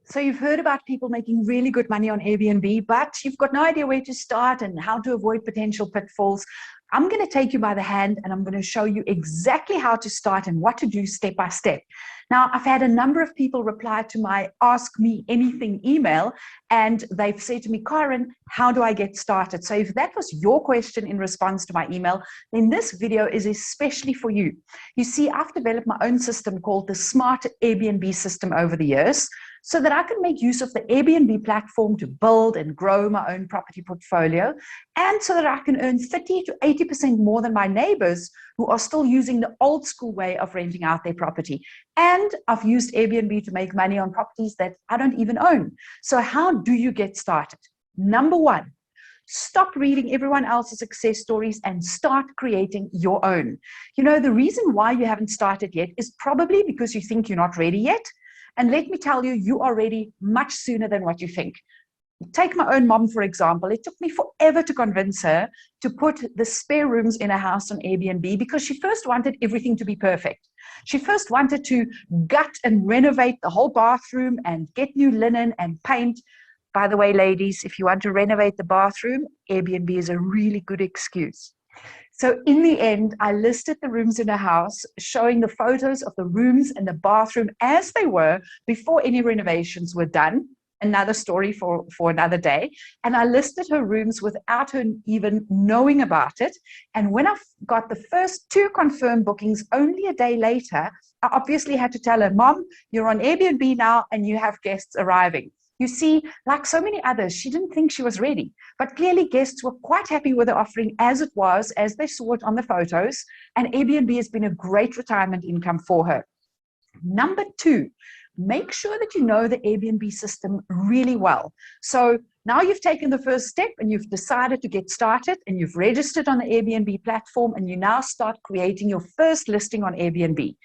So you've heard about people making really good money on Airbnb, but you've got no idea where to start and how to avoid potential pitfalls. I'm going to take you by the hand and I'm going to show you exactly how to start and what to do step by step. Now, I've had a number of people reply to my Ask Me Anything email, and they've said to me, Karen, how do I get started? So if that was your question in response to my email, then this video is especially for you. You see, I've developed my own system called the Smart Airbnb system over the years, so that I can make use of the Airbnb platform to build and grow my own property portfolio, and so that I can earn 30 to 80% more than my neighbors who are still using the old school way of renting out their property. And I've used Airbnb to make money on properties that I don't even own. So how do you get started? Number one, stop reading everyone else's success stories and start creating your own. You know, the reason why you haven't started yet is probably because you think you're not ready yet. And let me tell you, you are ready much sooner than what you think. Take my own mom, for example. It took me forever to convince her to put the spare rooms in a house on Airbnb because she first wanted everything to be perfect. She first wanted to gut and renovate the whole bathroom and get new linen and paint. By the way, ladies, if you want to renovate the bathroom, Airbnb is a really good excuse. So in the end, I listed the rooms in a house, showing the photos of the rooms and the bathroom as they were before any renovations were done. Another story for another day. And I listed her rooms without her even knowing about it. And when I got the first 2 confirmed bookings only a day later, I obviously had to tell her, Mom, you're on Airbnb now and you have guests arriving. You see, like so many others, she didn't think she was ready, but clearly guests were quite happy with the offering as it was, as they saw it on the photos, and Airbnb has been a great retirement income for her. Number 2, make sure that you know the Airbnb system really well. So now you've taken the first step and you've decided to get started and you've registered on the Airbnb platform and you now start creating your first listing on Airbnb.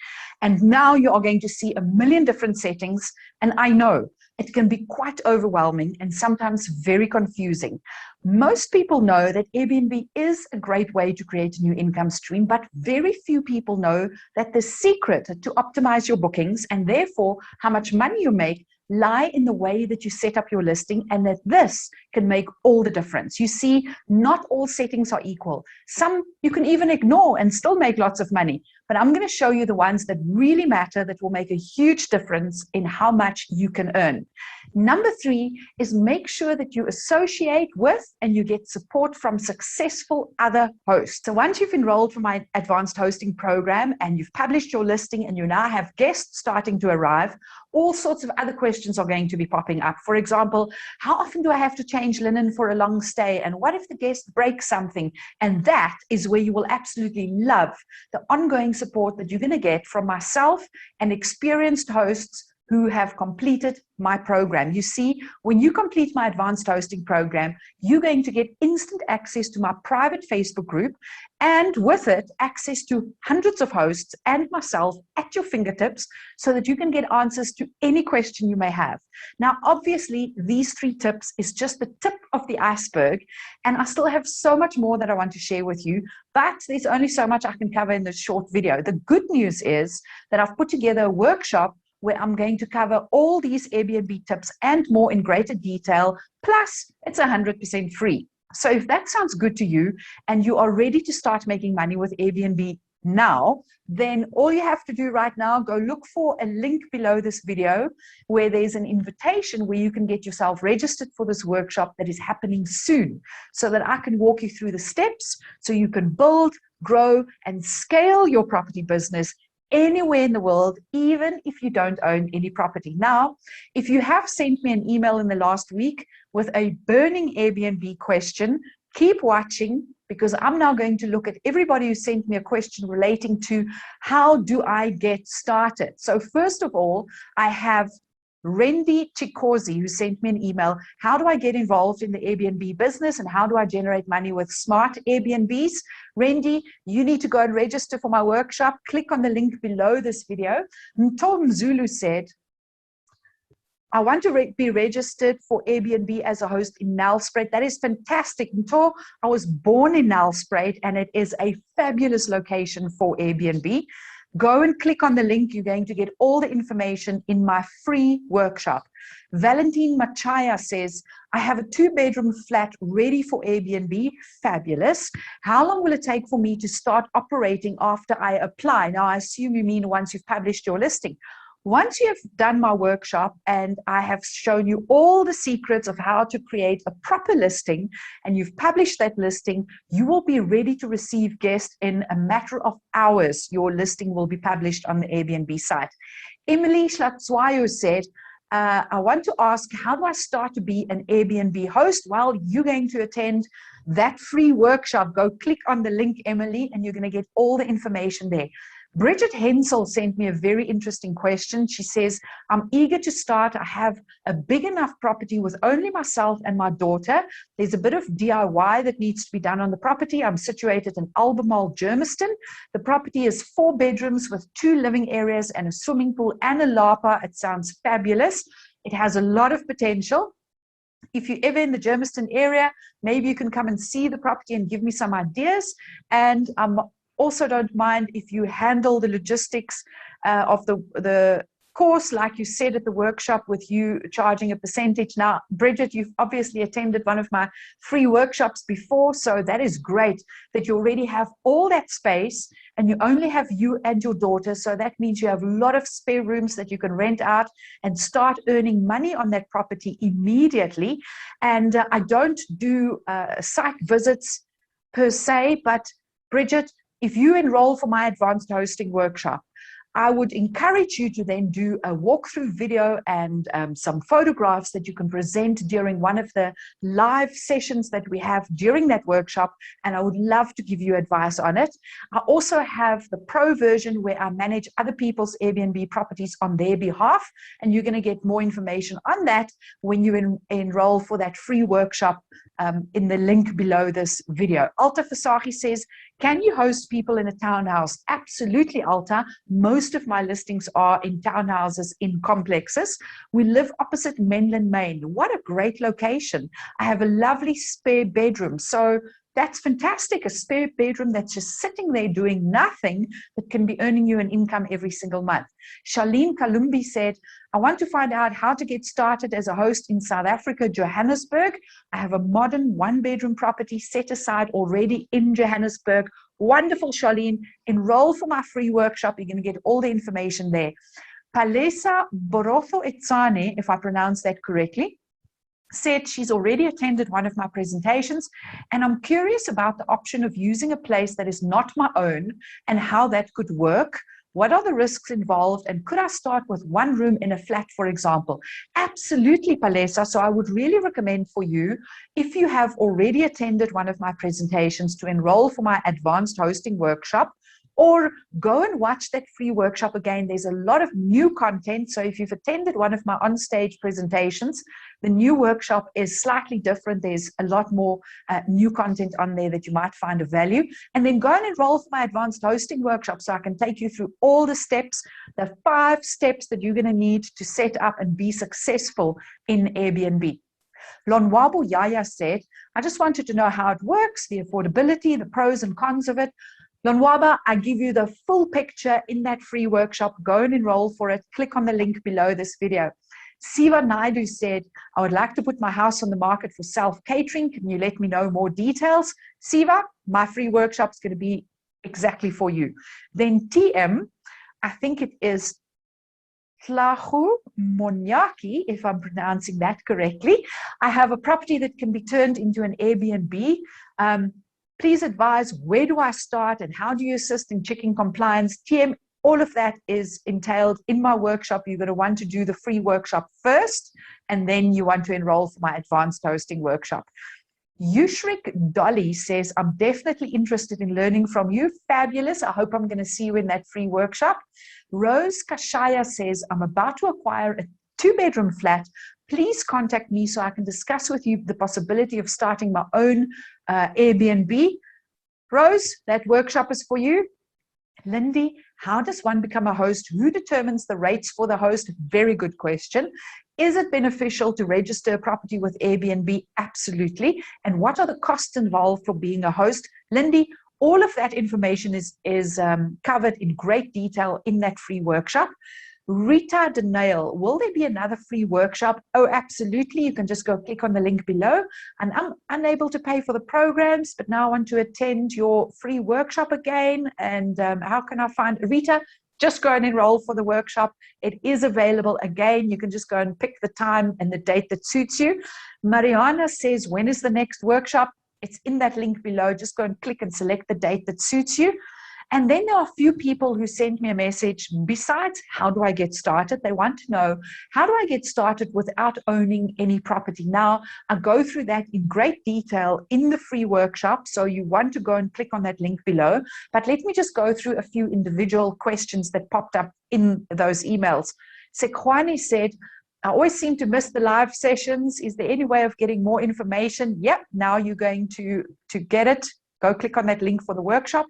And now you are going to see a million different settings, and I know it can be quite overwhelming and sometimes very confusing. Most people know that Airbnb is a great way to create a new income stream, but very few people know that the secret to optimize your bookings and therefore how much money you make lie in the way that you set up your listing, and that this can make all the difference. You see, not all settings are equal. Some you can even ignore and still make lots of money, but I'm going to show you the ones that really matter, that will make a huge difference in how much you can earn. Number 3 is make sure that you associate with and you get support from successful other hosts. So once you've enrolled for my advanced hosting program and you've published your listing and you now have guests starting to arrive, all sorts of other questions are going to be popping up. For example, how often do I have to change linen for a long stay? And what if the guest breaks something? And that is where you will absolutely love the ongoing support that you're going to get from myself and experienced hosts who have completed my program. You see, when you complete my advanced hosting program, you're going to get instant access to my private Facebook group, and with it, access to hundreds of hosts and myself at your fingertips so that you can get answers to any question you may have. Now, obviously, these 3 tips is just the tip of the iceberg, and I still have so much more that I want to share with you, but there's only so much I can cover in this short video. The good news is that I've put together a workshop where I'm going to cover all these Airbnb tips and more in greater detail, plus it's 100% free. So if that sounds good to you and you are ready to start making money with Airbnb now, then all you have to do right now, go look for a link below this video where there's an invitation where you can get yourself registered for this workshop that is happening soon, so that I can walk you through the steps so you can build, grow, and scale your property business anywhere in the world, even if you don't own any property. Now, if you have sent me an email in the last week with a burning Airbnb question, keep watching, because I'm now going to look at everybody who sent me a question relating to how do I get started. So first of all, I have Randy Chikorzi, who sent me an email. How do I get involved in the Airbnb business and how do I generate money with smart Airbnbs? Randy, you need to go and register for my workshop. Click on the link below this video. Tom Zulu said, I want to be registered for Airbnb as a host in Nelspruit. That is fantastic. Until I was born in Nelspruit, and it is a fabulous location for Airbnb. Go and click on the link. You're going to get all the information in my free workshop. Valentine Machaya says, I have a 2-bedroom flat ready for Airbnb. Fabulous. How long will it take for me to start operating after I apply? Now, I assume you mean once you've published your listing. Once you have done my workshop and I have shown you all the secrets of how to create a proper listing and you've published that listing, you will be ready to receive guests in a matter of hours. Your listing will be published on the Airbnb site. Emily Schlatzwayo said, I want to ask, how do I start to be an Airbnb host? Well, you're going to attend that free workshop. Go click on the link, Emily, and you're going to get all the information there. Bridget Hensel sent me a very interesting question. She says, I'm eager to start. I have a big enough property with only myself and my daughter. There's a bit of DIY that needs to be done on the property. I'm situated in Albemarle, Germiston. The property is 4 bedrooms with 2 living areas and a swimming pool and a lapa. It sounds fabulous. It has a lot of potential. If you're ever in the Germiston area, maybe you can come and see the property and give me some ideas. And also don't mind if you handle the logistics of the course, like you said at the workshop, with you charging a percentage. Now, Bridget, you've obviously attended one of my free workshops before, so that is great that you already have all that space and you only have you and your daughter. So that means you have a lot of spare rooms that you can rent out and start earning money on that property immediately. And I don't do site visits per se, but Bridget, if you enroll for my advanced hosting workshop, I would encourage you to then do a walkthrough video and some photographs that you can present during one of the live sessions that we have during that workshop, and I would love to give you advice on it. I also have the pro version where I manage other people's Airbnb properties on their behalf, and you're going to get more information on that when you enroll for that free workshop in the link below this video. Alta Fasagi says, can you host people in a townhouse? Absolutely, Alta. Most of my listings are in townhouses in complexes. We live opposite Menlyn Main. What a great location. I have a lovely spare bedroom. So that's fantastic. A spare bedroom that's just sitting there doing nothing that can be earning you an income every single month. Charlene Kalumbi said, I want to find out how to get started as a host in South Africa, Johannesburg. I have a modern 1-bedroom property set aside already in Johannesburg. Wonderful, Charlene. Enroll for my free workshop. You're going to get all the information there. Palesa Borotho Etsane, if I pronounce that correctly, said she's already attended one of my presentations, and I'm curious about the option of using a place that is not my own and how that could work. What are the risks involved, and could I start with 1 room in a flat, for example? Absolutely, Palesa. So I would really recommend for you, if you have already attended one of my presentations, to enroll for my advanced hosting workshop, or go and watch that free workshop again. There's a lot of new content. So if you've attended one of my on-stage presentations, the new workshop is slightly different. There's a lot more new content on there that you might find of value. And then go and enroll for my advanced hosting workshop so I can take you through all the steps, the 5 steps that you're going to need to set up and be successful in Airbnb. Lonwabo Yaya said, I just wanted to know how it works, the affordability, the pros and cons of it. Lonwaba, I give you the full picture in that free workshop. Go and enroll for it. Click on the link below this video. Siva Naidu said, I would like to put my house on the market for self-catering. Can you let me know more details? Siva, my free workshop is going to be exactly for you. Then TM, I think it is Tlahu Monyaki, if I'm pronouncing that correctly. I have a property that can be turned into an Airbnb. Please advise, where do I start and how do you assist in checking compliance? TM, all of that is entailed in my workshop. You're going to want to do the free workshop first, and then you want to enroll for my advanced hosting workshop. Yushrik Dolly says, I'm definitely interested in learning from you. Fabulous. I hope I'm going to see you in that free workshop. Rose Kashaya says, I'm about to acquire a 2-bedroom flat. Please contact me so I can discuss with you the possibility of starting my own Airbnb. Rose, that workshop is for you. Lindy, how does one become a host? Who determines the rates for the host? Very good question. Is it beneficial to register a property with Airbnb? Absolutely. And what are the costs involved for being a host? Lindy, All of that information is covered in great detail in that free workshop. Rita Denial, will there be another free workshop? Oh, absolutely. You can just go click on the link below. And I'm unable to pay for the programs, but now I want to attend your free workshop again. And how can I find Rita? Just go and enroll for the workshop. It is available again. You can just go and pick the time and the date that suits you. Mariana says, when is the next workshop? It's in that link below. Just go and click and select the date that suits you. And then there are a few people who sent me a message, besides how do I get started? They want to know, how do I get started without owning any property? Now, I go through that in great detail in the free workshop, so you want to go and click on that link below. But let me just go through a few individual questions that popped up in those emails. Sequani said, I always seem to miss the live sessions. Is there any way of getting more information? Yep, now you're going to get it. Go click on that link for the workshop.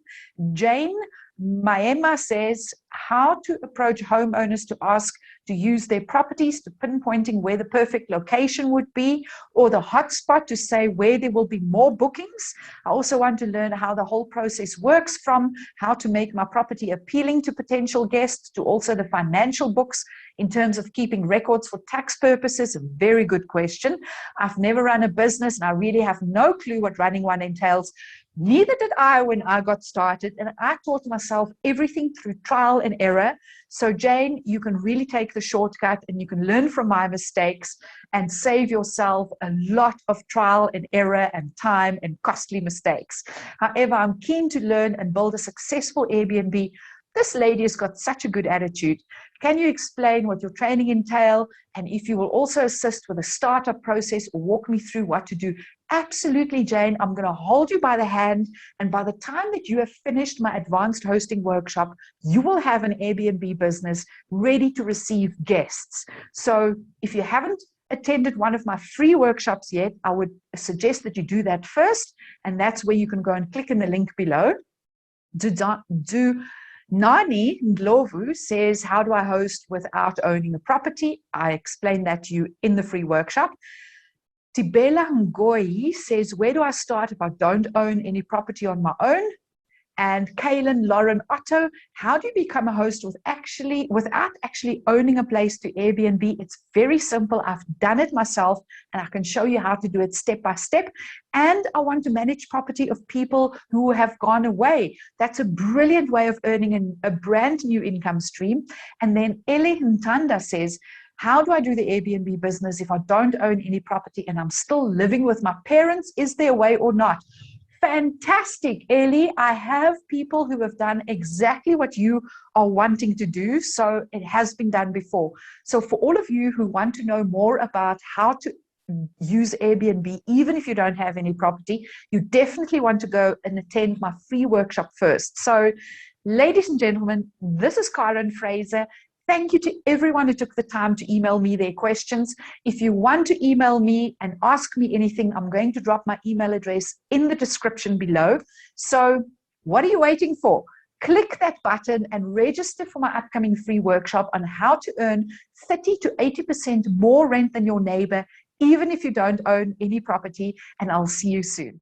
Jane Maema says, how to approach homeowners to ask to use their properties, to pinpointing where the perfect location would be, or the hotspot to say where there will be more bookings. I also want to learn how the whole process works, from how to make my property appealing to potential guests to also the financial books in terms of keeping records for tax purposes. A very good question. I've never run a business and I really have no clue what running one entails. Neither did I when I got started, and I taught myself everything through trial and error. So Jane, you can really take the shortcut and you can learn from my mistakes and save yourself a lot of trial and error and time and costly mistakes. However, I'm keen to learn and build a successful Airbnb. This lady has got such a good attitude. Can you explain what your training entail? And if you will also assist with the startup process or walk me through what to do? Absolutely, Jane. I'm going to hold you by the hand. And by the time that you have finished my advanced hosting workshop, you will have an Airbnb business ready to receive guests. So if you haven't attended one of my free workshops yet, I would suggest that you do that first. And that's where you can go and click in the link below. Nani Ndlovu says, how do I host without owning a property? I explained that to you in the free workshop. Tibela Ngoyi says, where do I start if I don't own any property on my own? And Kaylin Lauren Otto, how do you become a host without actually owning a place to Airbnb? It's very simple. I've done it myself and I can show you how to do it step by step. And I want to manage property of people who have gone away. That's a brilliant way of earning a brand new income stream. And then Eli Ntanda says, how do I do the Airbnb business if I don't own any property and I'm still living with my parents? Is there a way or not? Fantastic, Ellie. I have people who have done exactly what you are wanting to do. So it has been done before. So for all of you who want to know more about how to use Airbnb, even if you don't have any property, you definitely want to go and attend my free workshop first. So ladies and gentlemen, this is Karen Fraser. Thank you to everyone who took the time to email me their questions. If you want to email me and ask me anything, I'm going to drop my email address in the description below. So what are you waiting for? Click that button and register for my upcoming free workshop on how to earn 30 to 80% more rent than your neighbor, even if you don't own any property. And I'll see you soon.